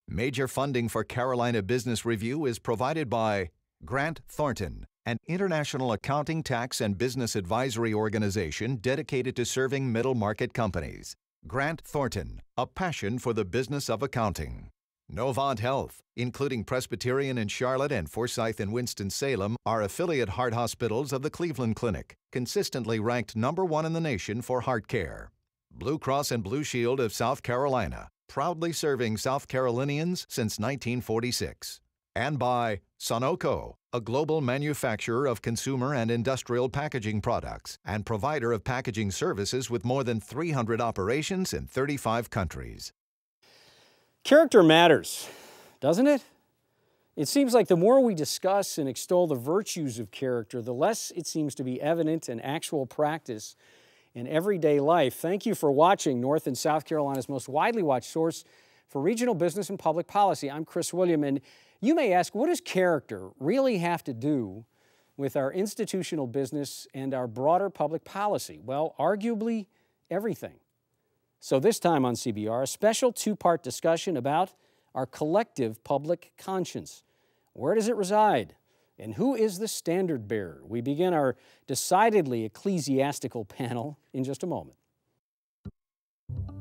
Major funding for Carolina Business Review is provided by Grant Thornton, an international accounting, tax, and business advisory organization dedicated to serving middle-market companies. Grant Thornton, a passion for the business of accounting. Novant Health, including Presbyterian in Charlotte and Forsyth in Winston-Salem, are affiliate heart hospitals of the Cleveland Clinic, consistently ranked #1 in the nation for heart care. Blue Cross and Blue Shield of South Carolina, proudly serving South Carolinians since 1946. And by Sunoco, a global manufacturer of consumer and industrial packaging products and provider of packaging services with more than 300 operations in 35 countries. Character matters, doesn't it? It seems like the more we discuss and extol the virtues of character, the less it seems to be evident in actual practice in everyday life. Thank you for watching North and South Carolina's most widely watched source for regional business and public policy. I'm Chris William, and you may ask, what does character really have to do with our institutional business and our broader public policy? Well, arguably everything. So this time on CBR, a special two-part discussion about our collective public conscience. Where does it reside? And who is the standard bearer? We begin our decidedly ecclesiastical panel in just a moment.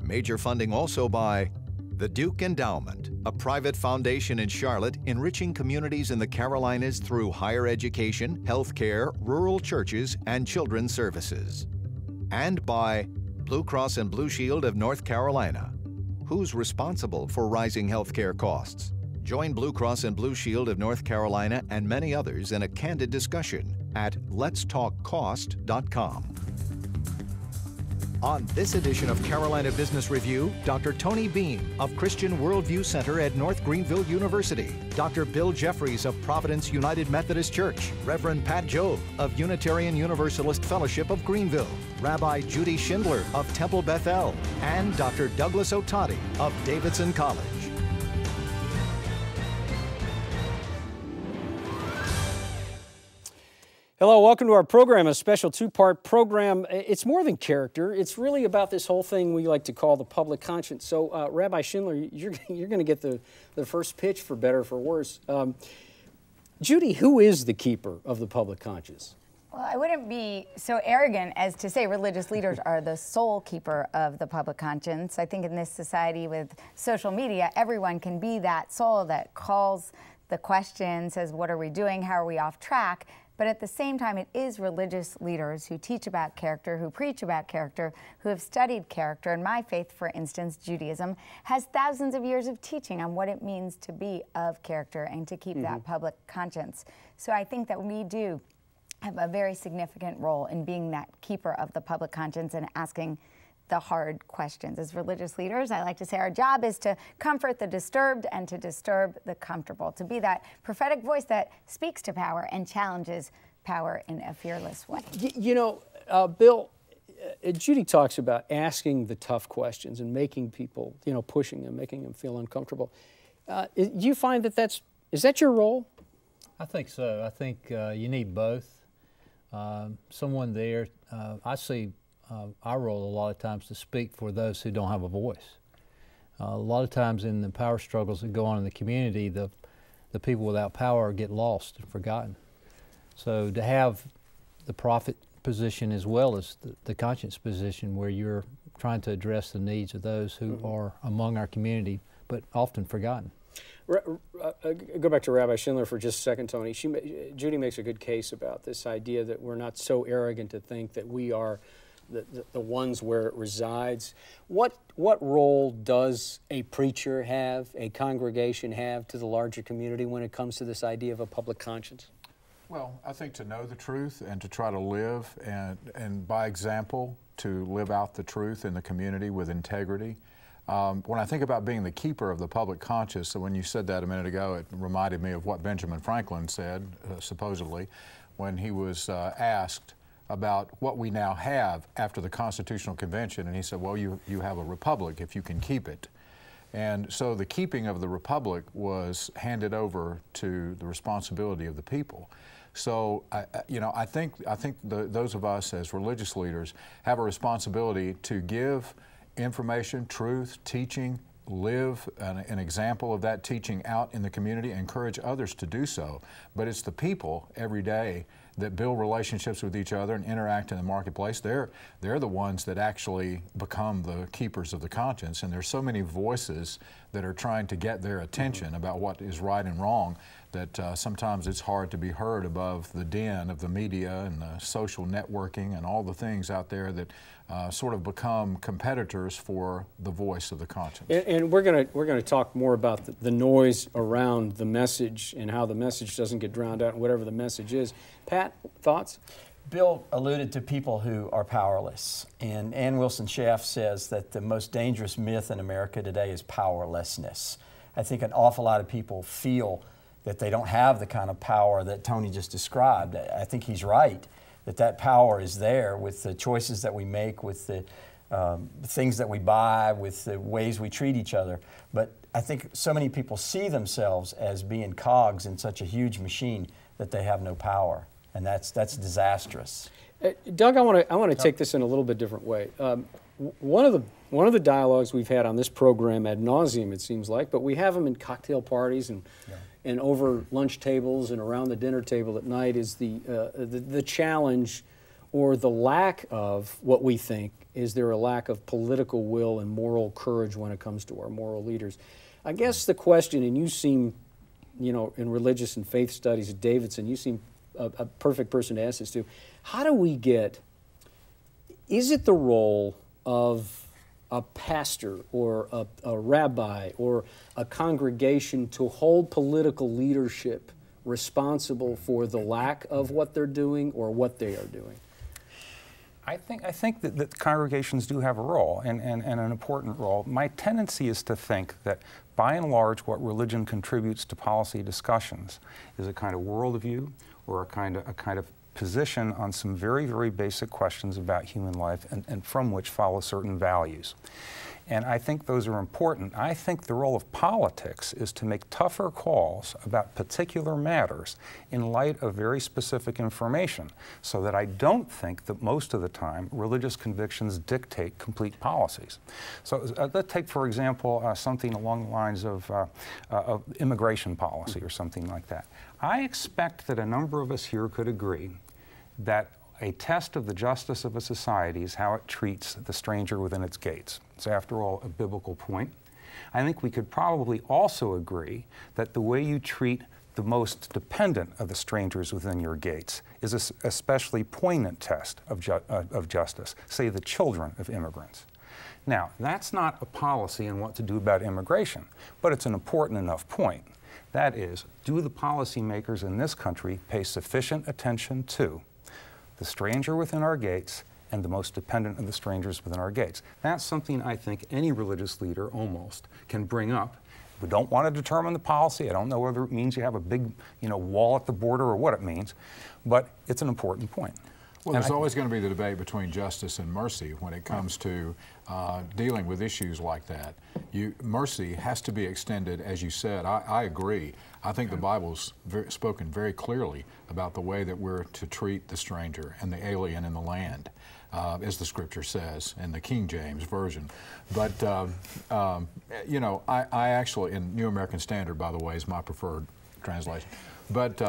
Major funding also by the Duke Endowment, a private foundation in Charlotte enriching communities in the Carolinas through higher education, health care, rural churches, and children's services. And by Blue Cross and Blue Shield of North Carolina. Who's responsible for rising health care costs? Join Blue Cross and Blue Shield of North Carolina and many others in a candid discussion at letstalkcost.com. On this edition of Carolina Business Review, Dr. Tony Beam of Christian Worldview Center at North Greenville University, Dr. Bill Jeffries of Providence United Methodist Church, Reverend Pat Jobe of Unitarian Universalist Fellowship of Greenville, Rabbi Judy Schindler of Temple Bethel, and Dr. Douglas Ottati of Davidson College. Hello, welcome to our program, a special two-part program. It's more than character. It's really about this whole thing we like to call the public conscience. So, Rabbi Schindler, you're going to get the first pitch, for better or for worse. Judy, who is the keeper of the public conscience? Well, I wouldn't be so arrogant as to say religious leaders are the sole keeper of the public conscience. I think in this society with social media, everyone can be that soul that calls the question, says, what are we doing? How are we off track? But at the same time, it is religious leaders who teach about character, who preach about character, who have studied character. And my faith, for instance, Judaism, has thousands of years of teaching on what it means to be of character and to keep that public conscience. So I think that we do have a very significant role in being that keeper of the public conscience and asking the hard questions. As religious leaders, I like to say our job is to comfort the disturbed and to disturb the comfortable, to be that prophetic voice that speaks to power and challenges power in a fearless way. You know, Bill, Judy talks about asking the tough questions and making people, pushing them, making them feel uncomfortable. Do you find that is that your role? I think so. I think you need both. Someone there, I see our role a lot of times to speak for those who don't have a voice. A lot of times in the power struggles that go on in the community, the people without power get lost and forgotten. So to have the prophet position as well as the conscience position, where you're trying to address the needs of those who are among our community but often forgotten. Go back to Rabbi Schindler for just a second, Tony. Judy makes a good case about this idea that we're not so arrogant to think that we are the ones where it resides. What role does a preacher have, a congregation have to the larger community when it comes to this idea of a public conscience? Well, I think to know the truth and to try to live and by example to live out the truth in the community with integrity. When I think about being the keeper of the public conscience, so when you said that a minute ago, it reminded me of what Benjamin Franklin said, supposedly, when he was asked about what we now have after the Constitutional Convention, and he said, well, you have a republic if you can keep it. And so the keeping of the republic was handed over to the responsibility of the people. So, I think those of us as religious leaders have a responsibility to give information, truth, teaching live an example of that teaching out in the community, encourage others to do so. But it's the people every day that build relationships with each other and interact in the marketplace. They're the ones that actually become the keepers of the conscience. And there's so many voices that are trying to get their attention about what is right and wrong that sometimes it's hard to be heard above the din of the media and the social networking and all the things out there that sort of become competitors for the voice of the conscience. And we're gonna talk more about the noise around the message and how the message doesn't get drowned out in whatever the message is. Pat, thoughts? Bill alluded to people who are powerless, and Ann Wilson Schaff says that the most dangerous myth in America today is powerlessness. I think an awful lot of people feel that they don't have the kind of power that Tony just described. I think he's right, that power is there with the choices that we make, with the things that we buy, with the ways we treat each other. But I think so many people see themselves as being cogs in such a huge machine that they have no power, and that's disastrous. Doug, I want to take this in a little bit different way. One of the dialogues we've had on this program ad nauseum, it seems like, but we have them in cocktail parties and over lunch tables and around the dinner table at night, is the challenge or the lack of what we think is there a lack of political will and moral courage when it comes to our moral leaders. I guess the question, and you seem, in religious and faith studies at Davidson, you seem a perfect person to ask this to. How do we is it the role of a pastor or a rabbi or a congregation to hold political leadership responsible for the lack of what they're doing or what they are doing? I think that congregations do have a role, and an important role. My tendency is to think that, by and large, what religion contributes to policy discussions is a kind of worldview or a kind of position on some very, very basic questions about human life and from which follow certain values. And I think those are important. I think the role of politics is to make tougher calls about particular matters in light of very specific information, so that I don't think that most of the time religious convictions dictate complete policies. So let's take, for example, something along the lines of immigration policy or something like that. I expect that a number of us here could agree that a test of the justice of a society is how it treats the stranger within its gates. It's, after all, a biblical point. I think we could probably also agree that the way you treat the most dependent of the strangers within your gates is an especially poignant test of justice, say the children of immigrants. Now, that's not a policy on what to do about immigration, but it's an important enough point. That is, do the policymakers in this country pay sufficient attention to the stranger within our gates and the most dependent of the strangers within our gates? That's something I think any religious leader almost can bring up. We don't want to determine the policy. I don't know whether it means you have a big, wall at the border or what it means, but it's an important point. Well, there's always going to be the debate between justice and mercy when it comes to dealing with issues like that. Mercy has to be extended, as you said. I agree. I think the Bible's spoken very clearly about the way that we're to treat the stranger and the alien in the land, as the Scripture says in the King James Version. But, I actually, in New American Standard, by the way, is my preferred translation. But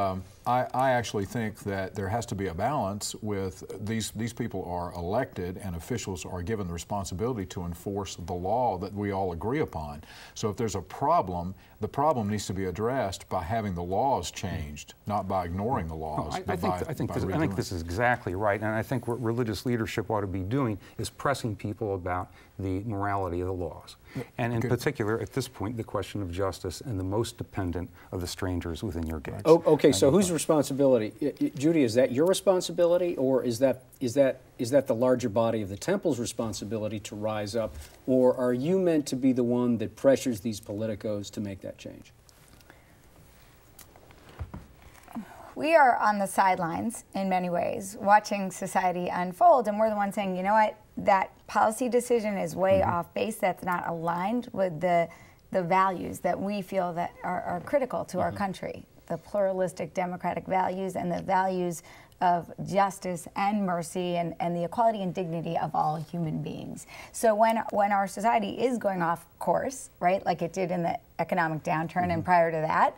I actually think that there has to be a balance with these people are elected and officials are given the responsibility to enforce the law that we all agree upon. So if there's a problem, the problem needs to be addressed by having the laws changed, not by ignoring the laws. I think this is exactly right, and I think what religious leadership ought to be doing is pressing people about the morality of the laws. And in particular, at this point, the question of justice and the most dependent of the strangers within your gates. Oh, okay, so whose responsibility? Judy, is that your responsibility, or is that the larger body of the temple's responsibility to rise up, or are you meant to be the one that pressures these politicos to make that change? We are on the sidelines in many ways, watching society unfold, and we're the ones saying, you know what, that policy decision is way off base. That's not aligned with the values that we feel that are critical to our country, the pluralistic democratic values and the values of justice and mercy and the equality and dignity of all human beings. So when our society is going off course, right, like it did in the economic downturn and prior to that,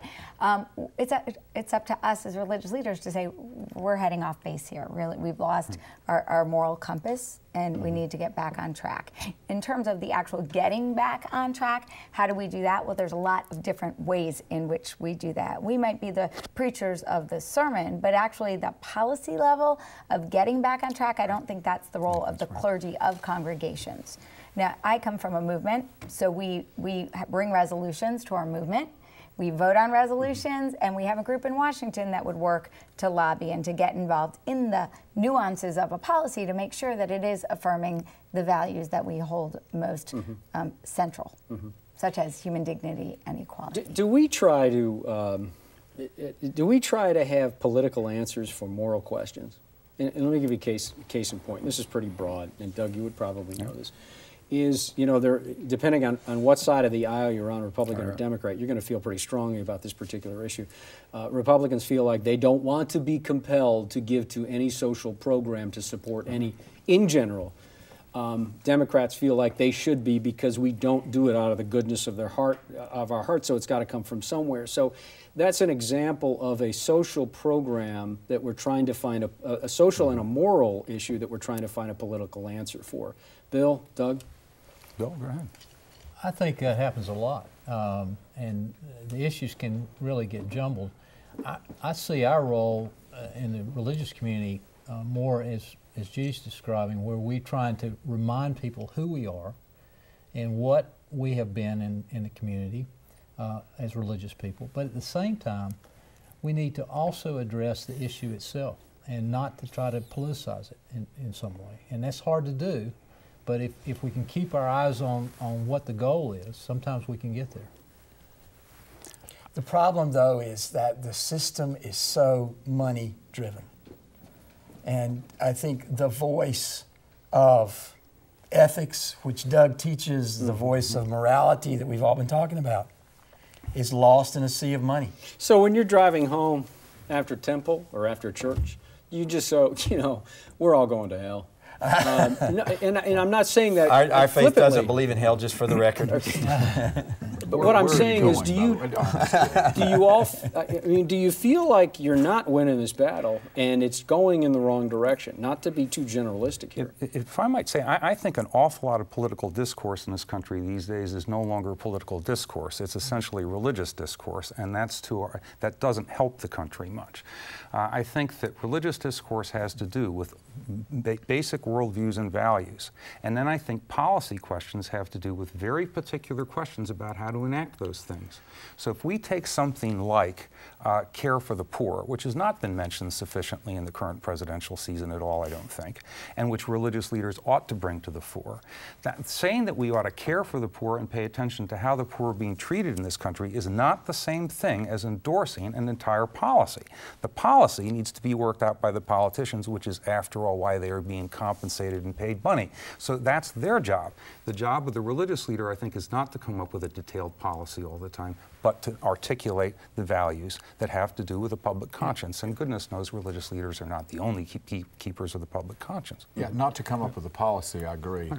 it's up to us as religious leaders to say we're heading off base here. Really, we've lost our moral compass and we need to get back on track. In terms of the actual getting back on track, how do we do that? Well, there's a lot of different ways in which we do that. We might be the preachers of the sermon, but actually the policy level of getting back on track, I don't think that's the role of the clergy of congregations. Now, I come from a movement, so we bring resolutions to our movement. We vote on resolutions, and we have a group in Washington that would work to lobby and to get involved in the nuances of a policy to make sure that it is affirming the values that we hold most central, such as human dignity and equality. Do we try to have political answers for moral questions? And let me give you a case in point. This is pretty broad, and Doug, you would probably know this. Is, you know, depending on what side of the aisle you're on, Republican or Democrat, you're going to feel pretty strongly about this particular issue. Republicans feel like they don't want to be compelled to give to any social program to support any, in general. Democrats feel like they should be because we don't do it out of the goodness of our heart, so it's got to come from somewhere. So that's an example of a social program that we're trying to find a social and a moral issue that we're trying to find a political answer for. Bill, Doug? Bill, go ahead. I think that happens a lot, and the issues can really get jumbled. I see our role in the religious community more as Judy's describing, where we're trying to remind people who we are and what we have been in the community as religious people. But at the same time, we need to also address the issue itself and not to try to politicize it in some way. And that's hard to do. But if we can keep our eyes on what the goal is, sometimes we can get there. The problem, though, is that the system is so money-driven. And I think the voice of ethics, which Doug teaches, the voice of morality that we've all been talking about, is lost in a sea of money. So when you're driving home after temple or after church, you just we're all going to hell. And I'm not saying that our faith doesn't believe in hell, just for the record. But what I'm saying is, do you feel like you're not winning this battle and it's going in the wrong direction? Not to be too generalistic here. If I might say, I think an awful lot of political discourse in this country these days is no longer political discourse. It's essentially religious discourse, and that doesn't help the country much. I think that religious discourse has to do with basic worldviews and values. And then I think policy questions have to do with very particular questions about how to enact those things. So if we take something like care for the poor, which has not been mentioned sufficiently in the current presidential season at all, I don't think, and which religious leaders ought to bring to the fore, saying that we ought to care for the poor and pay attention to how the poor are being treated in this country is not the same thing as endorsing an entire policy. The policy needs to be worked out by the politicians, which is, after all, why they are being compensated and paid money. So that's their job. The job of the religious leader, I think, is not to come up with a detailed policy all the time, but to articulate the values that have to do with the public conscience. And goodness knows religious leaders are not the only keepers of the public conscience. Yeah, not to come up with a policy, I agree.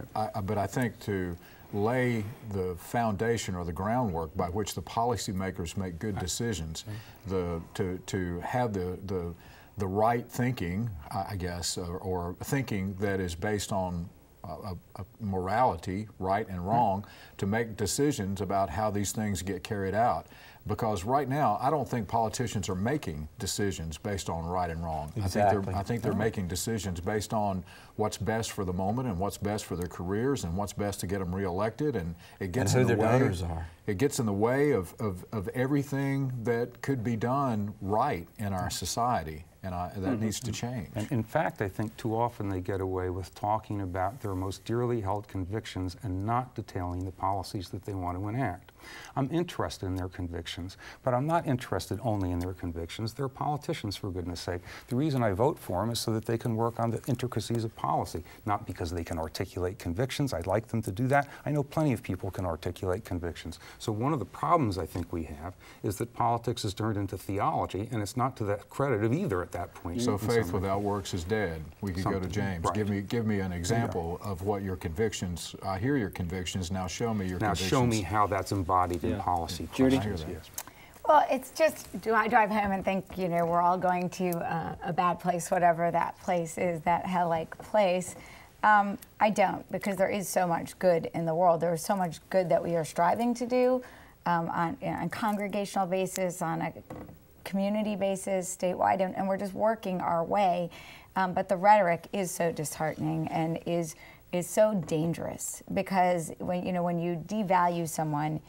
But I think to lay the foundation or the groundwork by which the policymakers make good decisions, to have the right thinking, I guess, or thinking that is based on a morality, right and wrong, to make decisions about how these things get carried out. Because right now, I don't think politicians are making decisions based on right and wrong. Exactly. I think they're making decisions based on what's best for the moment and what's best for their careers and what's best to get them reelected. And it gets in the way. Donors are. It gets in the way of everything that could be done right in our society. And that needs to change. And in fact, I think too often they get away with talking about their most dearly held convictions and not detailing the policies that they want to enact. I'm interested in their convictions, but I'm not interested only in their convictions. They're politicians, for goodness sake. The reason I vote for them is so that they can work on the intricacies of policy, not because they can articulate convictions. I'd like them to do that. I know plenty of people can articulate convictions. So one of the problems I think we have is that politics has turned into theology, and it's not to the credit of either at that point. So faith without works is dead. We could go to James. Right. Give me an example of what your convictions. I hear your convictions. Now show me your convictions. Now show me how that's embodied in policy. Judy? Yes. Well, it's just, do I drive home and think, you know, we're all going to a bad place, whatever that place is, that hell-like place? I don't, because there is so much good in the world. There is so much good that we are striving to do on a congregational basis, on a community basis, statewide, and we're just working our way. But the rhetoric is so disheartening and is so dangerous, because when you devalue someone,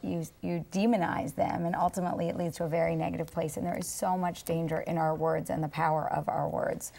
you demonize them, and ultimately it leads to a very negative place. And there is so much danger in our words and the power of our words.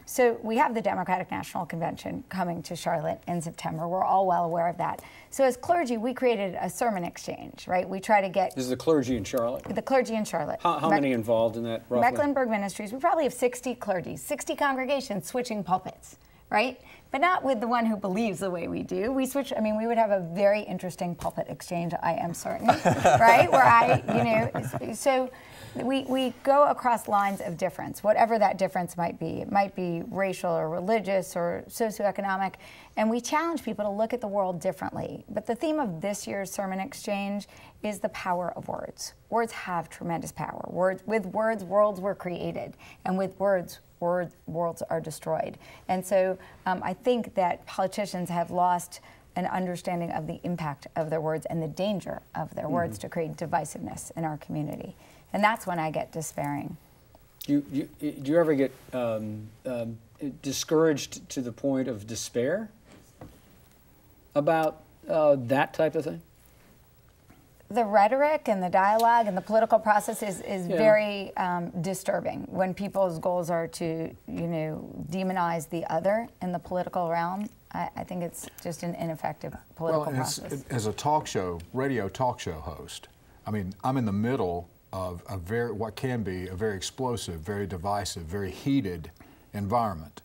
So we have the Democratic National Convention coming to Charlotte in September. We're all well aware of that. So as clergy, we created a sermon exchange, right? We try to get... This is the clergy in Charlotte? The clergy in Charlotte. How many involved in that, roughly? Mecklenburg Ministries, we probably have 60 clergy, 60 congregations switching pulpits, right? But not with the one who believes the way we do. We switch, I mean, we would have a very interesting pulpit exchange, I am certain, right? Where so we go across lines of difference, whatever that difference might be. It might be racial or religious or socioeconomic, and we challenge people to look at the world differently. But the theme of this year's sermon exchange is the power of words. Words have tremendous power. With words, worlds were created, and with words are destroyed. And so I think that politicians have lost an understanding of the impact of their words and the danger of their words to create divisiveness in our community. And that's when I get despairing. Do you ever get discouraged to the point of despair about that type of thing? The rhetoric and the dialogue and the political process is very disturbing when people's goals are to, demonize the other in the political realm. I think it's just an ineffective political process. As a radio talk show host, I mean, I'm in the middle of what can be a very explosive, very divisive, very heated environment.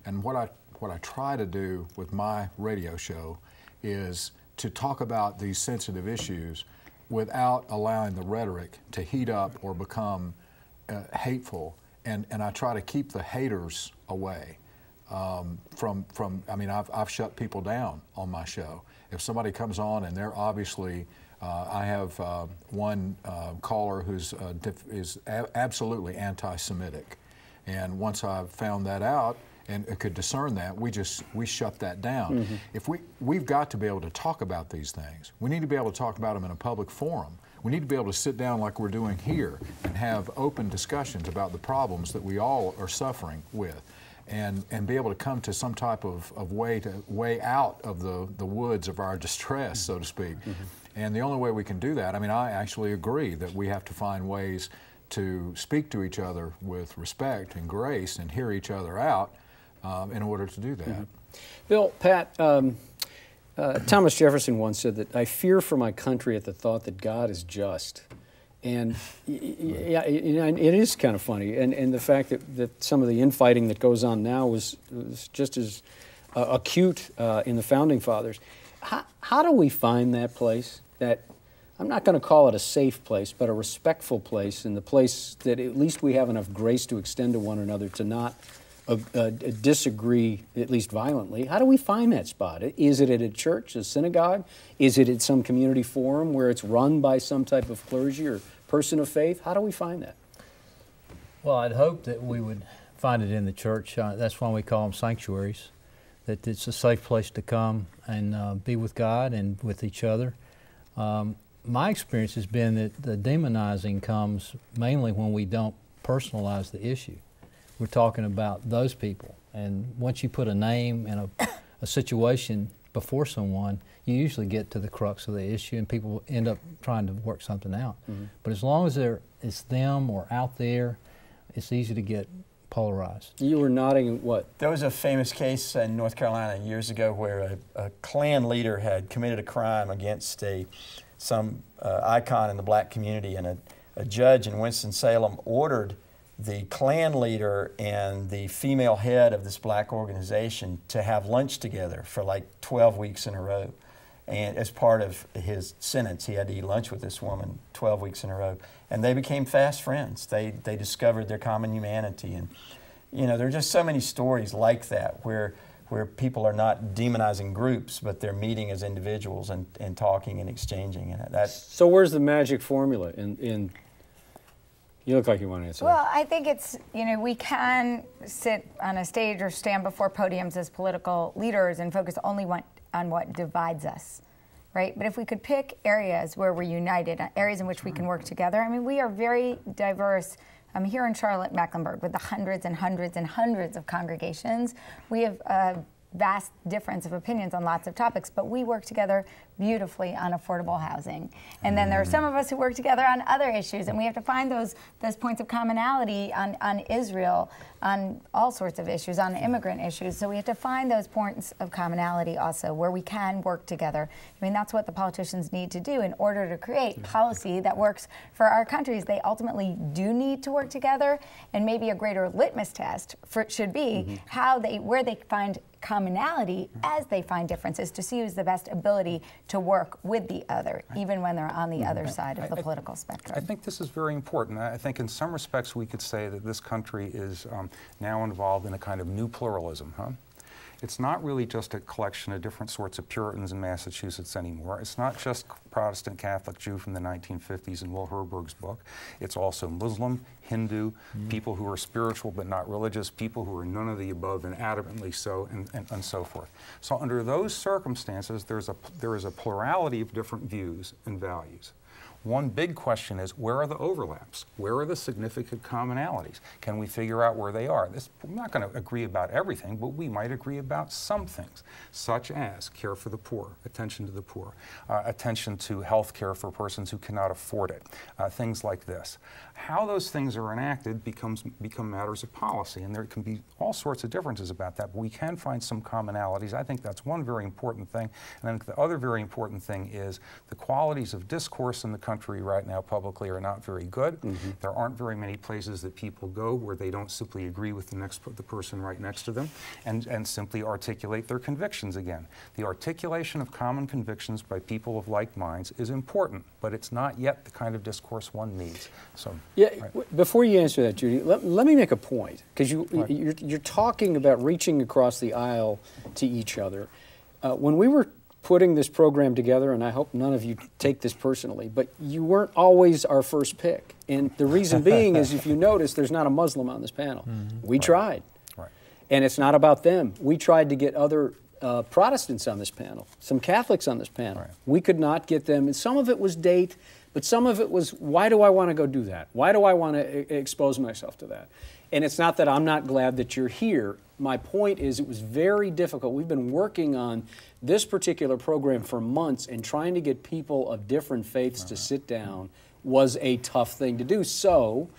And what I try to do with my radio show is to talk about these sensitive issues without allowing the rhetoric to heat up or become hateful. And I try to keep the haters away from I mean, I've shut people down on my show. If somebody comes on and they're obviously, I have one caller who's is absolutely anti-Semitic. And once I've found that out and could discern that, we shut that down. If we've got to be able to talk about these things. We need to be able to talk about them in a public forum. We need to be able to sit down like we're doing here and have open discussions about the problems that we all are suffering with, and be able to come to some type of way out of the woods of our distress, so to speak. And the only way we can do that, I mean, I actually agree that we have to find ways to speak to each other with respect and grace and hear each other out in order to do that. Bill, Pat, Thomas Jefferson once said that I fear for my country at the thought that God is just. And yeah, it is kind of funny. And the fact that some of the infighting that goes on now was just as acute in the Founding Fathers. How do we find that place, that I'm not going to call it a safe place, but a respectful place, and the place that at least we have enough grace to extend to one another to not disagree, at least violently? How do we find that spot? Is it at a church, a synagogue? Is it at some community forum where it's run by some type of clergy or person of faith? How do we find that? Well, I'd hope that we would find it in the church. That's why we call them sanctuaries, that it's a safe place to come and be with God and with each other. My experience has been that the demonizing comes mainly when we don't personalize the issue. We're talking about those people, and once you put a name and a situation before someone, you usually get to the crux of the issue, and people end up trying to work something out. But as long as it's them or out there, it's easy to get polarized. You were nodding what? There was a famous case in North Carolina years ago where a Klan leader had committed a crime against a some icon in the black community, and a judge in Winston-Salem ordered the Klan leader and the female head of this black organization to have lunch together for like 12 weeks in a row. And as part of his sentence, he had to eat lunch with this woman 12 weeks in a row. And they became fast friends. They discovered their common humanity. And, you know, there are just so many stories like that where people are not demonizing groups, but they're meeting as individuals and talking and exchanging. And So where's the magic formula in you look like you want to answer. Well, I think it's, you know, we can sit on a stage or stand before podiums as political leaders and focus only on what divides us, right? But if we could pick areas where we're united, areas in which we can work together. I mean, we are very diverse. Here in Charlotte, Mecklenburg, with the hundreds and hundreds and hundreds of congregations, we have a vast difference of opinions on lots of topics, but we work together beautifully on affordable housing. And then there are some of us who work together on other issues, and we have to find those points of commonality on Israel, on all sorts of issues, on immigrant issues. So we have to find those points of commonality also where we can work together. I mean, that's what the politicians need to do in order to create policy that works for our countries. They ultimately do need to work together, and maybe a greater litmus test should be where they find commonality as they find differences, to see who's the best ability to work with the other, even when they're on the other side of the political spectrum. I think this is very important. I think in some respects we could say that this country is now involved in a kind of new pluralism, It's not really just a collection of different sorts of Puritans in Massachusetts anymore. It's not just Protestant, Catholic, Jew from the 1950s in Will Herberg's book. It's also Muslim, Hindu, people who are spiritual but not religious, people who are none of the above and adamantly so, and so forth. So under those circumstances, there is a plurality of different views and values. One big question is, where are the overlaps? Where are the significant commonalities? Can we figure out where they are? We're not going to agree about everything, but we might agree about some things, such as care for the poor, attention to the poor, attention to health care for persons who cannot afford it, things like this. How those things are enacted become matters of policy, and there can be all sorts of differences about that, but we can find some commonalities. I think that's one very important thing. And I think the other very important thing is the qualities of discourse in the country right now publicly are not very good. There aren't very many places that people go where they don't simply agree with the person right next to them and simply articulate their convictions again. The articulation of common convictions by people of like minds is important, but it's not yet the kind of discourse one needs. So, yeah, before you answer that, Judy, let me make a point, because you're talking about reaching across the aisle to each other. When we were putting this program together, and I hope none of you take this personally, but you weren't always our first pick. And the reason being is, if you notice, there's not a Muslim on this panel. We tried. And it's not about them. We tried to get other Protestants on this panel, some Catholics on this panel. We could not get them. And some of it was date, but some of it was, why do I want to go do that? Why do I want to expose myself to that? And it's not that I'm not glad that you're here. My point is, it was very difficult. We've been working on this particular program for months, and trying to get people of different faiths to sit down was a tough thing to do. So,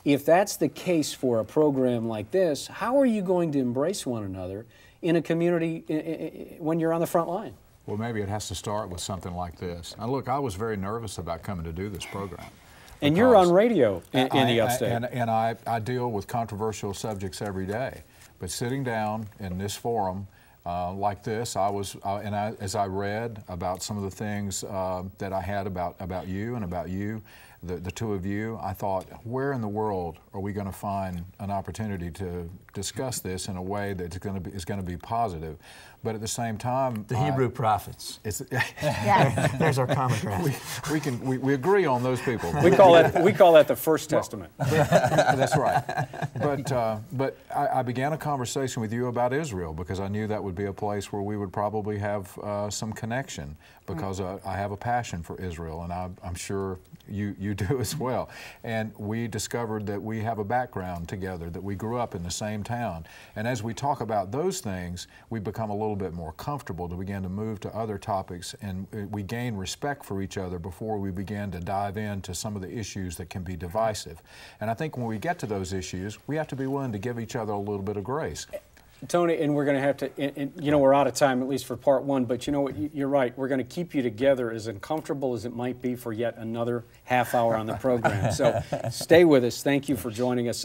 if that's the case for a program like this, how are you going to embrace one another in a community when you're on the front line? Well, maybe it has to start with something like this. Now, look, I was very nervous about coming to do this program. And you're on radio in the upstate. And I deal with controversial subjects every day. But sitting down in this forum like this, as I read about some of the things that I had about you and about you, the two of you, I thought, where in the world are we going to find an opportunity to discuss this in a way that is going to be positive? But at the same time, the Hebrew prophets. Yes. There's our common ground. We agree on those people. We call that the First Testament. That's right. But I began a conversation with you about Israel because I knew that would be a place where we would probably have some connection, because I have a passion for Israel, and I'm sure you do as well. And we discovered that we have a background together, that we grew up in the same town. And as we talk about those things, we become a little bit more comfortable to begin to move to other topics, and we gain respect for each other before we begin to dive into some of the issues that can be divisive. And I think when we get to those issues, we have to be willing to give each other a little bit of grace. Tony, and we're going to have to, and, you know, we're out of time, at least for part one, but you know what, you're right. We're going to keep you together, as uncomfortable as it might be, for yet another half hour on the program. So stay with us. Thank you for joining us.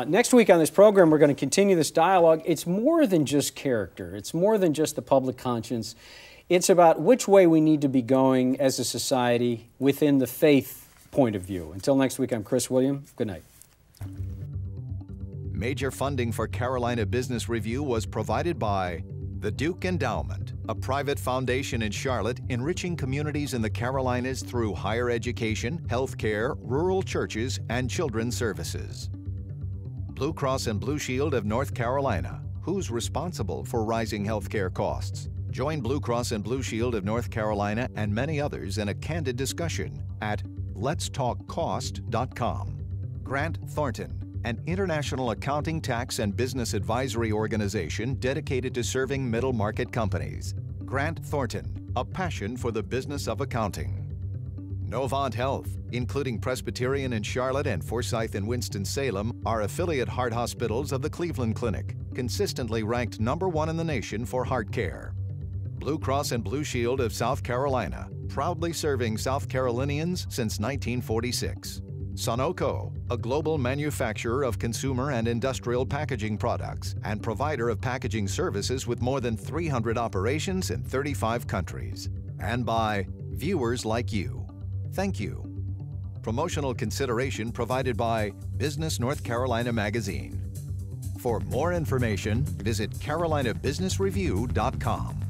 Next week on this program, we're going to continue this dialogue. It's more than just character. It's more than just the public conscience. It's about which way we need to be going as a society within the faith point of view. Until next week, I'm Chris William. Good night. Major funding for Carolina Business Review was provided by the Duke Endowment, a private foundation in Charlotte enriching communities in the Carolinas through higher education, healthcare, rural churches, and children's services. Blue Cross and Blue Shield of North Carolina, who's responsible for rising healthcare costs? Join Blue Cross and Blue Shield of North Carolina and many others in a candid discussion at letstalkcost.com. Grant Thornton, an international accounting, tax, and business advisory organization dedicated to serving middle-market companies. Grant Thornton, a passion for the business of accounting. Novant Health, including Presbyterian in Charlotte and Forsyth in Winston-Salem, are affiliate heart hospitals of the Cleveland Clinic, consistently ranked #1 in the nation for heart care. Blue Cross and Blue Shield of South Carolina, proudly serving South Carolinians since 1946. Sunoco, a global manufacturer of consumer and industrial packaging products and provider of packaging services with more than 300 operations in 35 countries. And by viewers like you. Thank you. Promotional consideration provided by Business North Carolina Magazine. For more information, visit carolinabusinessreview.com.